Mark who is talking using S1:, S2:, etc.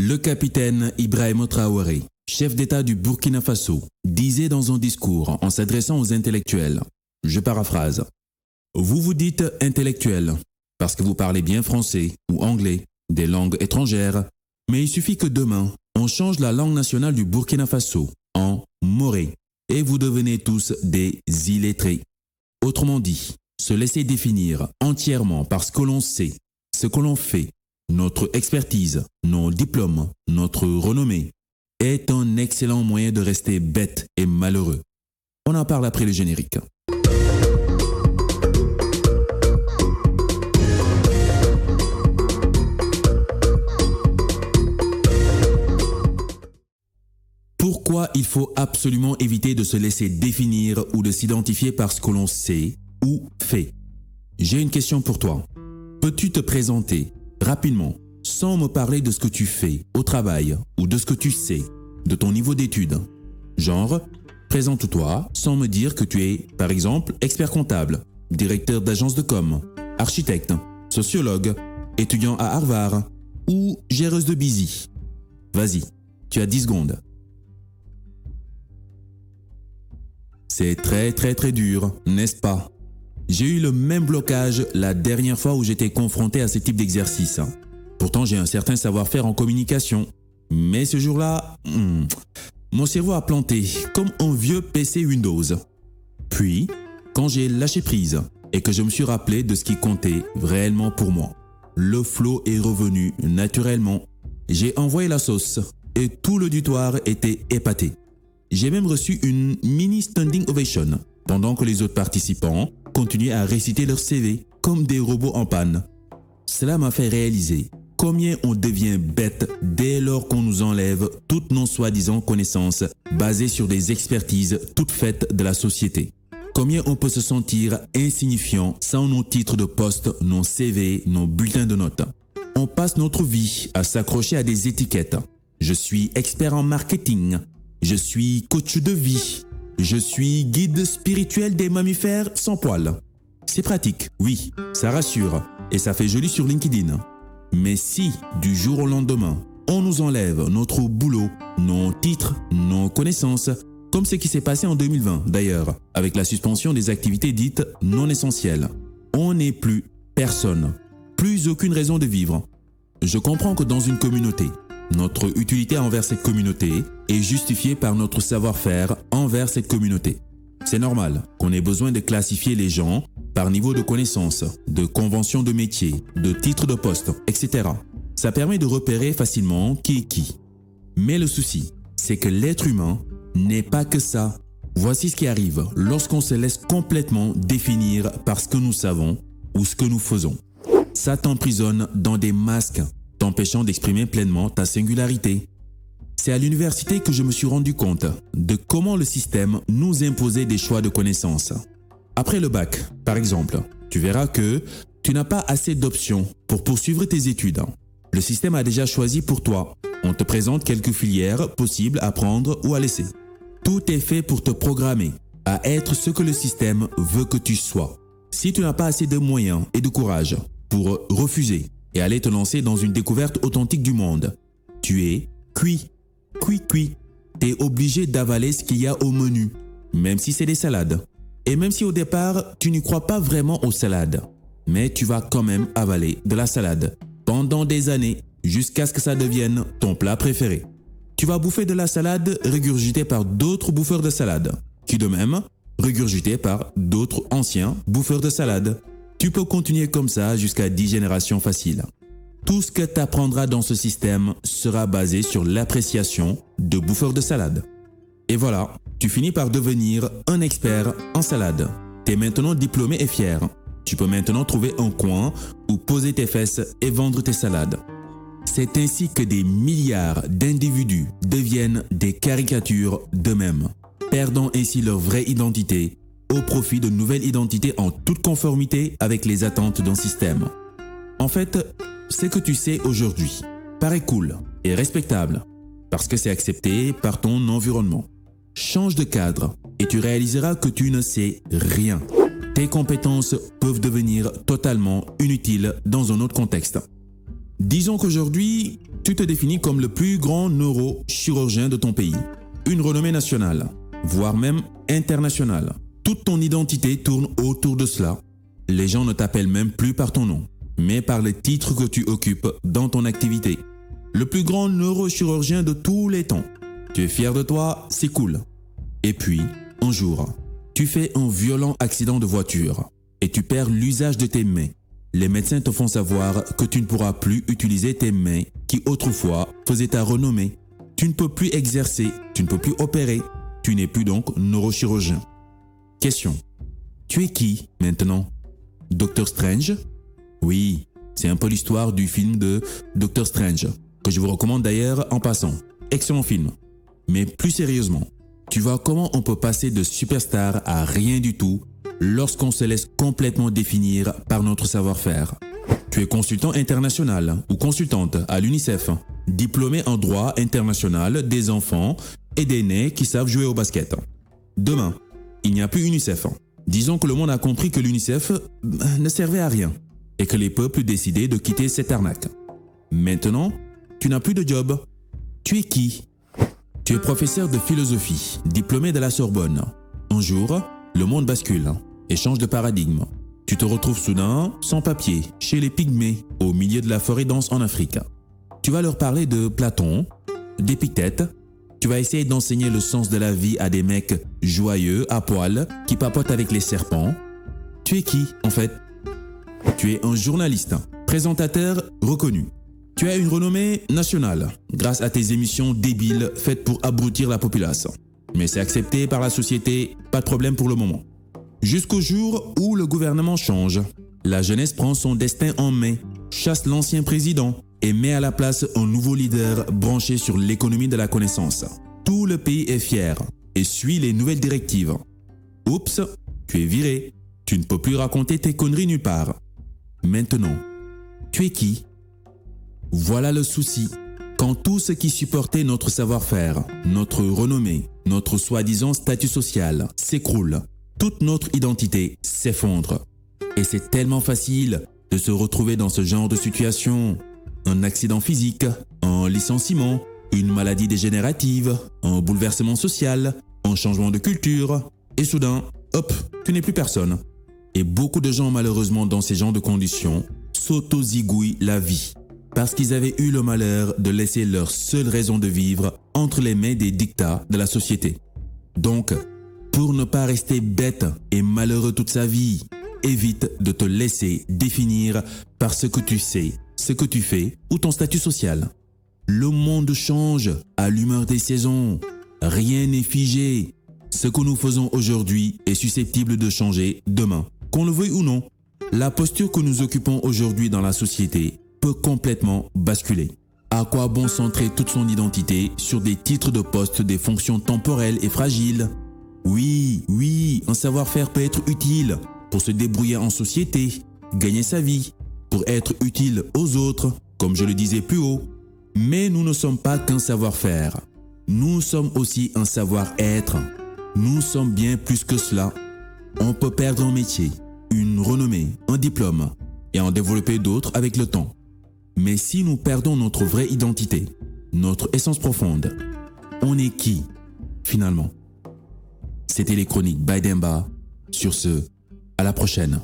S1: Le capitaine Ibrahima Traoré, chef d'État du Burkina Faso, disait dans un discours en s'adressant aux intellectuels, je paraphrase, « Vous vous dites intellectuel parce que vous parlez bien français ou anglais, des langues étrangères, mais il suffit que demain, on change la langue nationale du Burkina Faso en moré et vous devenez tous des illettrés. » Autrement dit, se laisser définir entièrement par ce que l'on sait, ce que l'on fait, notre expertise, nos diplômes, notre renommée, est un excellent moyen de rester bête et malheureux. On en parle après le générique. Pourquoi il faut absolument éviter de se laisser définir ou de s'identifier par ce que l'on sait ou fait? J'ai une question pour toi. Peux-tu te présenter rapidement, sans me parler de ce que tu fais au travail ou de ce que tu sais, de ton niveau d'études? Genre, présente-toi sans me dire que tu es, par exemple, expert comptable, directeur d'agence de com, architecte, sociologue, étudiant à Harvard ou géreuse de Busy. Vas-y, tu as 10 secondes. C'est très dur, n'est-ce pas? J'ai eu le même blocage la dernière fois où j'étais confronté à ce type d'exercice. Pourtant, j'ai un certain savoir-faire en communication. Mais ce jour-là, mon cerveau a planté comme un vieux PC Windows. Puis, quand j'ai lâché prise et que je me suis rappelé de ce qui comptait réellement pour moi, le flow est revenu naturellement. J'ai envoyé la sauce et tout l'auditoire était épaté. J'ai même reçu une mini standing ovation pendant que les autres participants continuaient à réciter leur CV comme des robots en panne. Cela m'a fait réaliser combien on devient bête dès lors qu'on nous enlève toutes nos soi-disant connaissances basées sur des expertises toutes faites de la société. Combien on peut se sentir insignifiant sans nos titres de poste, nos CV, nos bulletins de notes. On passe notre vie à s'accrocher à des étiquettes. Je suis expert en marketing. Je suis coach de vie. Je suis guide spirituel des mammifères sans poils. C'est pratique, oui, ça rassure et ça fait joli sur LinkedIn. Mais si, du jour au lendemain, on nous enlève notre boulot, nos titres, nos connaissances, comme ce qui s'est passé en 2020 d'ailleurs, avec la suspension des activités dites non essentielles, on n'est plus personne, plus aucune raison de vivre. Je comprends que dans une communauté, notre utilité envers cette communauté est justifiée par notre savoir-faire envers cette communauté. C'est normal qu'on ait besoin de classifier les gens par niveau de connaissances, de conventions de métier, de titres de poste, etc. Ça permet de repérer facilement qui est qui. Mais le souci, c'est que l'être humain n'est pas que ça. Voici ce qui arrive lorsqu'on se laisse complètement définir par ce que nous savons ou ce que nous faisons. Ça t'emprisonne dans des masques, t'empêchant d'exprimer pleinement ta singularité. C'est à l'université que je me suis rendu compte de comment le système nous imposait des choix de connaissances. Après le bac, par exemple, tu verras que tu n'as pas assez d'options pour poursuivre tes études. Le système a déjà choisi pour toi. On te présente quelques filières possibles à prendre ou à laisser. Tout est fait pour te programmer à être ce que le système veut que tu sois. Si tu n'as pas assez de moyens et de courage pour refuser et aller te lancer dans une découverte authentique du monde, tu es cuit. T'es obligé d'avaler ce qu'il y a au menu, même si c'est des salades. Et même si au départ, tu n'y crois pas vraiment aux salades, mais tu vas quand même avaler de la salade pendant des années jusqu'à ce que ça devienne ton plat préféré. Tu vas bouffer de la salade régurgitée par d'autres bouffeurs de salade, qui de même régurgitée par d'autres anciens bouffeurs de salade. Tu peux continuer comme ça jusqu'à 10 générations faciles. Tout ce que tu apprendras dans ce système sera basé sur l'appréciation de bouffeurs de salade. Et voilà, tu finis par devenir un expert en salade. Tu es maintenant diplômé et fier. Tu peux maintenant trouver un coin où poser tes fesses et vendre tes salades. C'est ainsi que des milliards d'individus deviennent des caricatures d'eux-mêmes, perdant ainsi leur vraie identité au profit de nouvelles identités en toute conformité avec les attentes d'un système. En fait, ce que tu sais aujourd'hui paraît cool et respectable parce que c'est accepté par ton environnement. Change de cadre et tu réaliseras que tu ne sais rien. Tes compétences peuvent devenir totalement inutiles dans un autre contexte. Disons qu'aujourd'hui, tu te définis comme le plus grand neurochirurgien de ton pays. Une renommée nationale, voire même internationale. Toute ton identité tourne autour de cela. Les gens ne t'appellent même plus par ton nom, mais par les titres que tu occupes dans ton activité. Le plus grand neurochirurgien de tous les temps. Tu es fier de toi, c'est cool. Et puis, un jour, tu fais un violent accident de voiture et tu perds l'usage de tes mains. Les médecins te font savoir que tu ne pourras plus utiliser tes mains qui autrefois faisaient ta renommée. Tu ne peux plus exercer, tu ne peux plus opérer. Tu n'es plus donc neurochirurgien. Question. Tu es qui maintenant? Doctor Strange? Oui, c'est un peu l'histoire du film de Doctor Strange, que je vous recommande d'ailleurs en passant. Excellent film. Mais plus sérieusement, tu vois comment on peut passer de superstar à rien du tout lorsqu'on se laisse complètement définir par notre savoir-faire. Tu es consultant international ou consultante à l'UNICEF, diplômé en droit international des enfants et des nés qui savent jouer au basket. Demain, il n'y a plus UNICEF. Disons que le monde a compris que l'UNICEF ne servait à rien et que les peuples décidaient de quitter cette arnaque. Maintenant, tu n'as plus de job. Tu es qui? Tu es professeur de philosophie, diplômé de la Sorbonne. Un jour, le monde bascule et change de paradigme. Tu te retrouves soudain, sans papier, chez les Pygmées, au milieu de la forêt dense en Afrique. Tu vas leur parler de Platon, d'Épictète. Tu vas essayer d'enseigner le sens de la vie à des mecs joyeux, à poil, qui papotent avec les serpents. Tu es qui, en fait? Tu es un journaliste, présentateur reconnu. Tu as une renommée nationale, grâce à tes émissions débiles faites pour abrutir la populace. Mais c'est accepté par la société, pas de problème pour le moment. Jusqu'au jour où le gouvernement change. La jeunesse prend son destin en main, chasse l'ancien président et met à la place un nouveau leader branché sur l'économie de la connaissance. Tout le pays est fier et suit les nouvelles directives. Oups, tu es viré. Tu ne peux plus raconter tes conneries nulle part. Maintenant, tu es qui? Voilà le souci. Quand tout ce qui supportait notre savoir-faire, notre renommée, notre soi-disant statut social s'écroule, toute notre identité s'effondre. Et c'est tellement facile de se retrouver dans ce genre de situation. Un accident physique, un licenciement, une maladie dégénérative, un bouleversement social, un changement de culture. Et soudain, hop, tu n'es plus personne. Et beaucoup de gens malheureusement dans ces genres de conditions s'auto-zigouillent la vie. Parce qu'ils avaient eu le malheur de laisser leur seule raison de vivre entre les mains des dictats de la société. Donc, pour ne pas rester bête et malheureux toute sa vie, évite de te laisser définir par ce que tu sais, ce que tu fais ou ton statut social. Le monde change à l'humeur des saisons. Rien n'est figé. Ce que nous faisons aujourd'hui est susceptible de changer demain, qu'on le veuille ou non. La posture que nous occupons aujourd'hui dans la société peut complètement basculer. À quoi bon centrer toute son identité sur des titres de poste, des fonctions temporelles et fragiles? Oui, un savoir-faire peut être utile pour se débrouiller en société, gagner sa vie, pour être utile aux autres, comme je le disais plus haut. Mais nous ne sommes pas qu'un savoir-faire. Nous sommes aussi un savoir-être. Nous sommes bien plus que cela. On peut perdre un métier, une renommée, un diplôme, et en développer d'autres avec le temps. Mais si nous perdons notre vraie identité, notre essence profonde, on est qui, finalement? C'était les chroniques by Demba. Sur ce, à la prochaine.